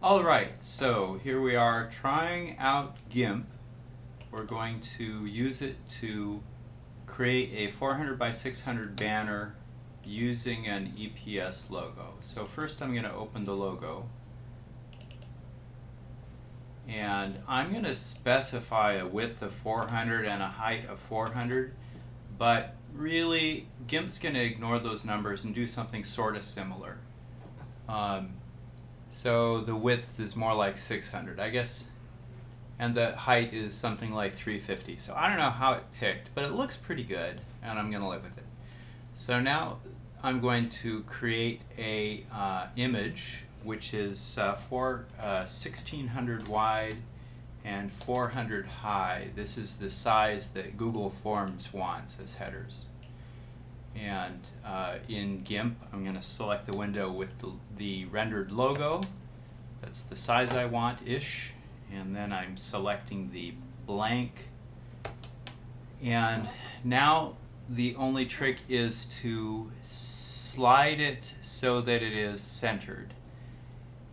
Alright, so here we are trying out Gimp. We're going to use it to create a 400 by 600 banner using an EPS logo. So first I'm going to open the logo. And I'm going to specify a width of 400 and a height of 400. But really, Gimp's going to ignore those numbers and do something sort of similar. So the width is more like 600, I guess, and the height is something like 350. So I don't know how it picked, but it looks pretty good, and I'm going to live with it. So now I'm going to create a image which is 1600 wide and 400 high. This is the size that Google Forms wants as headers. And in Gimp, I'm going to select the window with the rendered logo. That's the size I want-ish. And then I'm selecting the blank. And now the only trick is to slide it so that it is centered.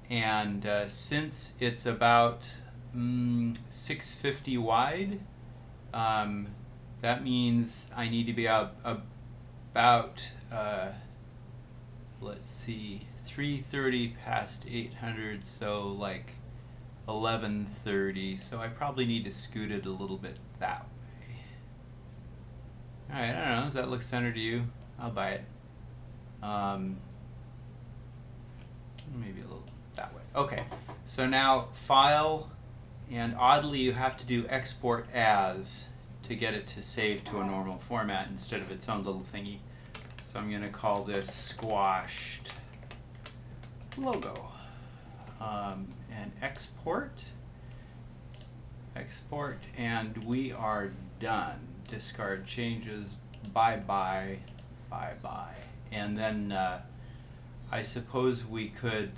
And since it's about 650 wide, that means I need to be about, let's see, 330 past 800, so like 1130. So I probably need to scoot it a little bit that way. Alright, I don't know, does that look centered to you? I'll buy it. Maybe a little that way. Okay, so now File, and oddly you have to do Export As to get it to save to a normal format instead of its own little thingy. So I'm going to call this Squashed Logo. And export, and we are done. Discard changes, bye-bye, bye-bye. And then I suppose we could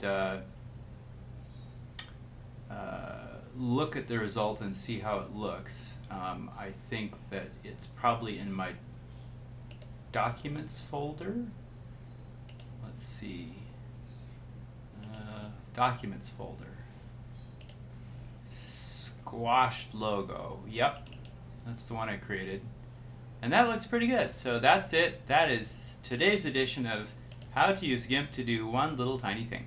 look at the result and see how it looks. I think that it's probably in my Documents folder. Let's see. Documents folder. Squashed logo. Yep, that's the one I created. And that looks pretty good. So that's it. That is today's edition of how to use Gimp to do one little tiny thing.